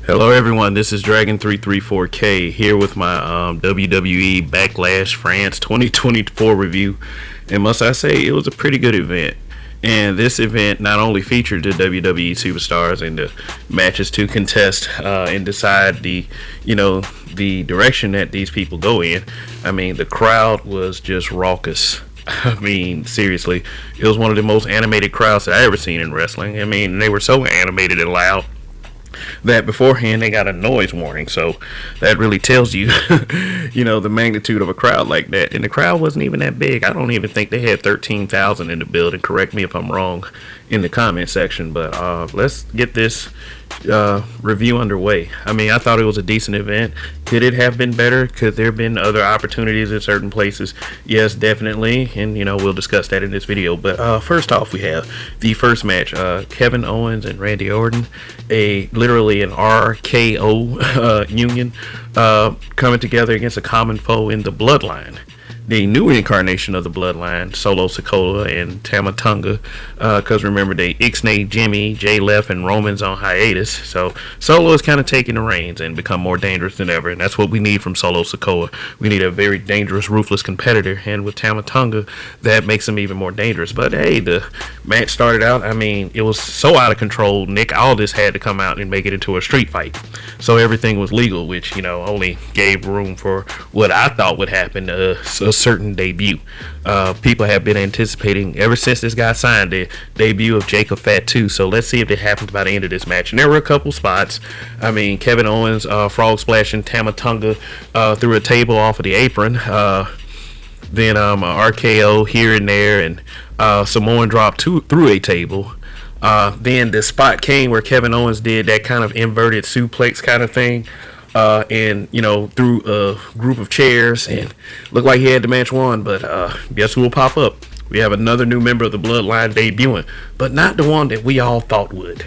Hello everyone, this is Dragon334K here with my WWE Backlash France 2024 review. And must I say, it was a pretty good event. And this event not only featured the WWE superstars and the matches to contest and decide the direction that these people go in. I mean, the crowd was just raucous. I mean, seriously, it was one of the most animated crowds that I ever seen in wrestling. I mean, they were so animated and loud that beforehand they got a noise warning, so that really tells you the magnitude of a crowd like that. And the crowd wasn't even that big. I don't even think they had 13,000 in the building. Correct me if I'm wrong in the comment section, but let's get this review underway. I mean, I thought it was a decent event. Could it have been better? Could there have been other opportunities in certain places? Yes, definitely, and we'll discuss that in this video. But first off, we have the first match, Kevin Owens and Randy Orton, literally an RKO union coming together against a common foe in the Bloodline. The new incarnation of the Bloodline, Solo Sikoa and Tama Tonga, because remember, they ixnayed Jimmy, Jay left, and Roman's on hiatus. So Solo is kind of taking the reins and become more dangerous than ever, and that's what we need from Solo Sikoa. We need a very dangerous, ruthless competitor, and with Tama Tonga, that makes him even more dangerous. But hey, the match started out, I mean, it was so out of control. Nick Aldis had to come out and make it into a street fight. So everything was legal, which, only gave room for what I thought would happen, a certain debut. People have been anticipating ever since this guy signed the debut of Jacob Fatu. So let's see if it happens by the end of this match. And there were a couple spots. I mean, Kevin Owens frog splashing Tama Tonga through a table off of the apron. Then RKO here and there, and Samoan drop through a table. Then the spot came where Kevin Owens did that kind of inverted suplex kind of thing. And through a group of chairs, and looked like he had the match won. But guess who will pop up? We have another new member of the Bloodline debuting, but not the one that we all thought would.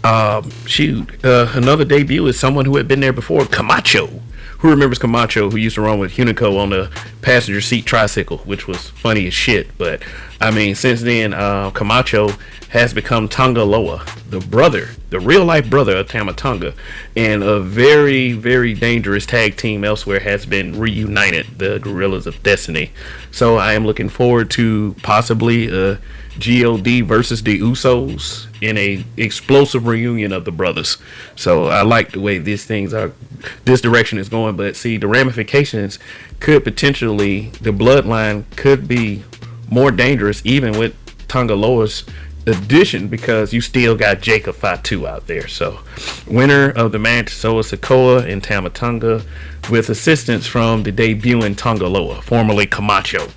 Another debut is someone who had been there before, Camacho. Who remembers Camacho, who used to run with Hunico on the passenger seat tricycle, which was funny as shit. But I mean, since then, Camacho has become Tonga Loa, the real life brother of Tama Tonga, and a very, very dangerous tag team elsewhere has been reunited, the Gorillas of Destiny. So I am looking forward to possibly GOD versus the Usos in a explosive reunion of the brothers. So I like the way this direction is going. But see, the ramifications could potentially, the Bloodline could be more dangerous even with Tonga Loa's addition, because you still got Jacob Fatu out there. So winner of the match, Solo Sikoa and Tama Tonga, with assistance from the debuting Tonga Loa, formerly Camacho.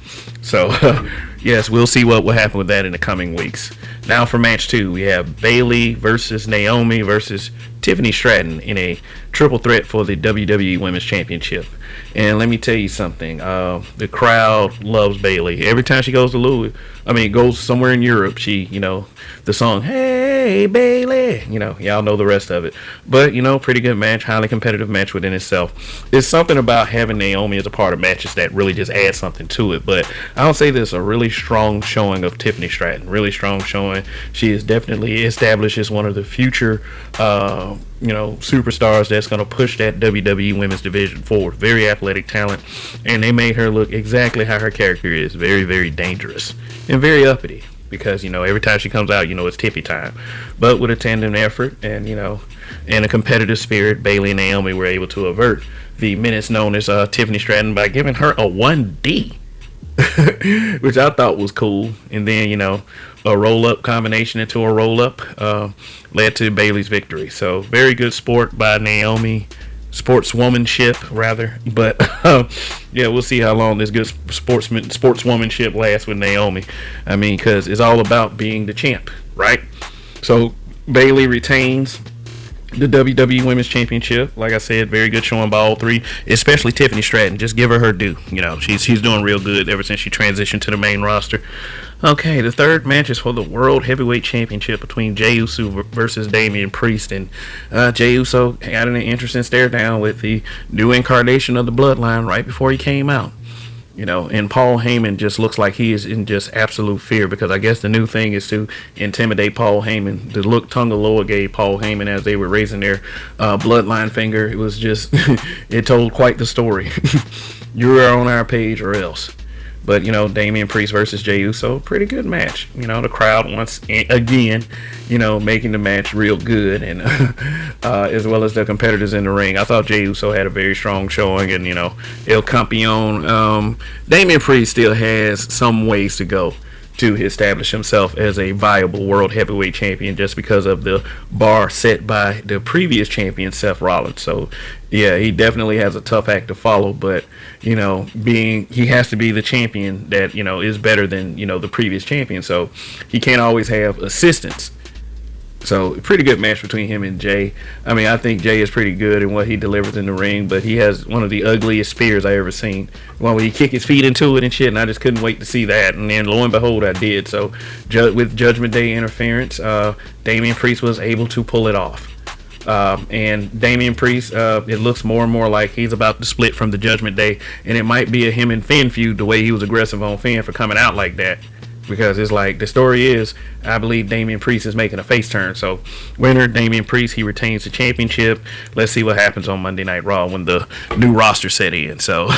So yes, we'll see what will happen with that in the coming weeks. Now for match 2, we have Bayley versus Naomi versus Tiffany Stratton in a triple threat for the WWE Women's Championship. And let me tell you something, the crowd loves Bayley. Every time she goes to goes somewhere in Europe, she, the song, "Hey Bayley," y'all know the rest of it. But, pretty good match, highly competitive match within itself. It's something about having Naomi as a part of matches that really just adds something to it. But I'll say this, a really strong showing of Tiffany Stratton, really strong showing. She is definitely established as one of the future, superstars that's going to push that WWE women's division forward. Very athletic talent, and they made her look exactly how her character is, very, very dangerous and very uppity, because every time she comes out, it's Tippy time. But with a tandem effort and and a competitive spirit, Bayley and Naomi were able to avert the menace known as Tiffany Stratton by giving her a 1D, which I thought was cool. And then a roll-up combination into a roll-up led to Bayley's victory. So very good sport by Naomi, sportswomanship rather. But yeah, we'll see how long this good sportswomanship lasts with Naomi. I mean, because it's all about being the champ, right? So Bayley retains the WWE Women's Championship. Like I said, very good showing by all three, especially Tiffany Stratton. Just give her due. She's doing real good ever since she transitioned to the main roster. Okay, the third match is for the World Heavyweight Championship between Jey Uso versus Damian Priest. And Jey Uso got an interesting stare down with the new incarnation of the Bloodline right before he came out. And Paul Heyman just looks like he is in just absolute fear, because I guess the new thing is to intimidate Paul Heyman. The look Tonga Loa gave Paul Heyman as they were raising their bloodline finger, it was just, it told quite the story. You are on our page or else. But, Damian Priest versus Jey Uso, pretty good match. The crowd once again, making the match real good, and as well as the competitors in the ring. I thought Jey Uso had a very strong showing, and, El Campeon. Damian Priest still has some ways to go to establish himself as a viable world heavyweight champion, just because of the bar set by the previous champion, Seth Rollins. So, yeah, he definitely has a tough act to follow, but, he has to be the champion that, is better than, the previous champion. So he can't always have assistants. So, pretty good match between him and Jay. I mean, I think Jay is pretty good in what he delivers in the ring, but he has one of the ugliest spears I ever seen. One where he kick his feet into it and shit, and I just couldn't wait to see that. And then, lo and behold, I did. So, with Judgment Day interference, Damian Priest was able to pull it off. And Damian Priest, it looks more and more like he's about to split from the Judgment Day, and it might be a him and Finn feud, the way he was aggressive on Finn for coming out like that. Because it's like, the story is, I believe Damian Priest is making a face turn. So, winner, Damian Priest, he retains the championship. Let's see what happens on Monday Night Raw when the new roster set in. So,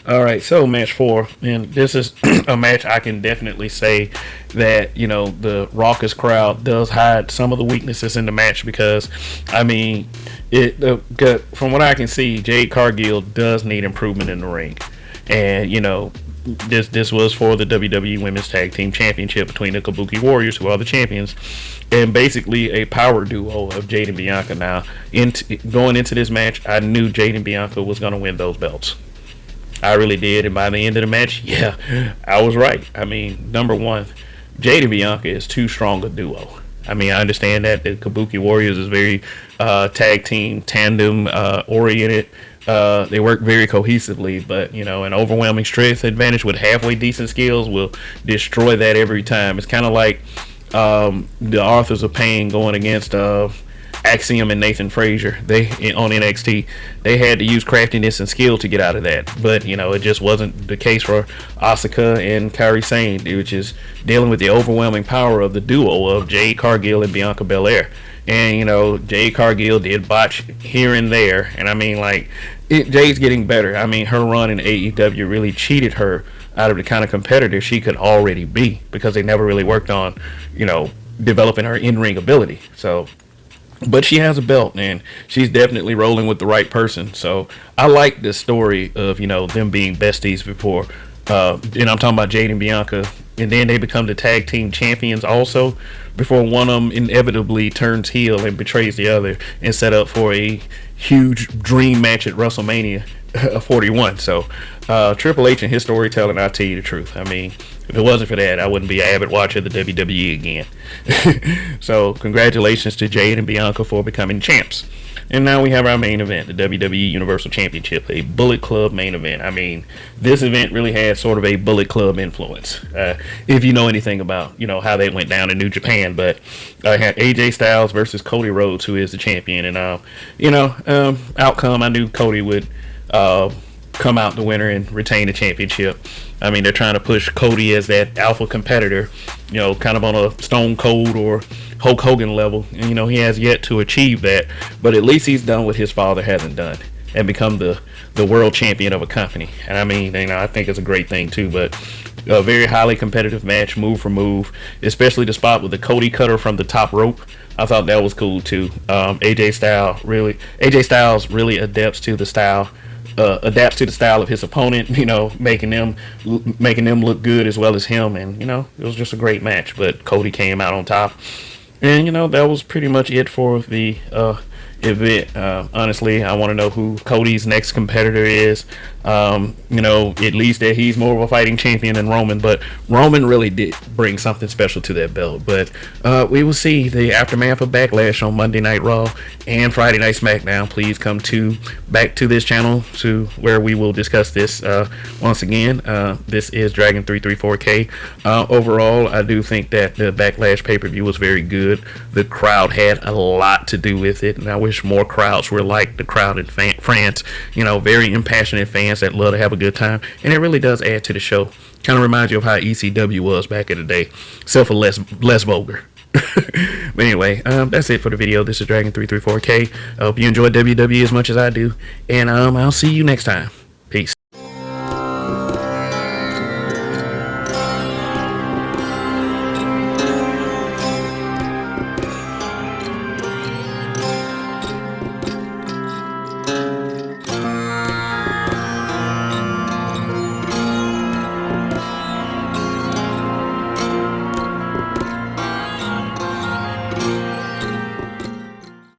alright, so match 4. And this is a match I can definitely say that, the raucous crowd does hide some of the weaknesses in the match, because, I mean, from what I can see, Jade Cargill does need improvement in the ring. And, this was for the WWE Women's Tag Team Championship between the Kabuki Warriors, who are the champions, and basically a power duo of Jade and Bianca. Now, going into this match, I knew Jade and Bianca was going to win those belts. I really did, and by the end of the match, yeah, I was right. I mean, number one, Jade and Bianca is too strong a duo. I mean, I understand that the Kabuki Warriors is very tag team, tandem oriented. They work very cohesively, but an overwhelming strength advantage with halfway decent skills will destroy that every time. It's kind of like the Authors of Pain going against Axiom and Nathan Frazier. They on NXT, they had to use craftiness and skill to get out of that, but it just wasn't the case for Asuka and Kairi Sane, which is dealing with the overwhelming power of the duo of Jade Cargill and Bianca Belair. And Jade Cargill did botch here and there, and I mean, like, Jade's getting better. I mean, her run in AEW really cheated her out of the kind of competitor she could already be, because they never really worked on developing her in-ring ability. So, but she has a belt, and she's definitely rolling with the right person. So I like the story of them being besties before, and I'm talking about Jade and Bianca, and then they become the tag team champions also, before one of them inevitably turns heel and betrays the other and set up for a huge dream match at WrestleMania 41. So Triple H and his storytelling, I'll tell you the truth. I mean, if it wasn't for that, I wouldn't be an avid watcher of the WWE again. So congratulations to Jade and Bianca for becoming champs. And now we have our main event, the WWE Universal Championship, a Bullet Club main event. I mean, this event really had sort of a Bullet Club influence, if you know anything about, how they went down in New Japan. But I had AJ Styles versus Cody Rhodes, who is the champion. And, outcome, I knew Cody would come out the winner and retain the championship. I mean, they're trying to push Cody as that alpha competitor, kind of on a Stone Cold or Hulk Hogan level. And, he has yet to achieve that, but at least he's done what his father hasn't done and become the world champion of a company. And I mean, I think it's a great thing too, but a very highly competitive match, move for move, especially the spot with the Cody cutter from the top rope. I thought that was cool too. AJ Styles really adapts to the style of his opponent, making them look good as well as him, and it was just a great match. But Cody came out on top, and that was pretty much it for the event. Honestly, I want to know who Cody's next competitor is. At least that he's more of a fighting champion than Roman, but Roman really did bring something special to that belt. But we will see the aftermath of Backlash on Monday Night Raw and Friday Night SmackDown. Please come back to this channel to where we will discuss this once again. This is Dragon 334K. Overall, I do think that the Backlash pay-per-view was very good. The crowd had a lot to do with it, and I wish more crowds were like the crowd in France. Very impassionate fans. fans that love to have a good time, and it really does add to the show. Kind of reminds you of how ECW was back in the day, except for less vulgar. But anyway, that's it for the video. This is Dragon 334K. I hope you enjoyed WWE as much as I do, and I'll see you next time.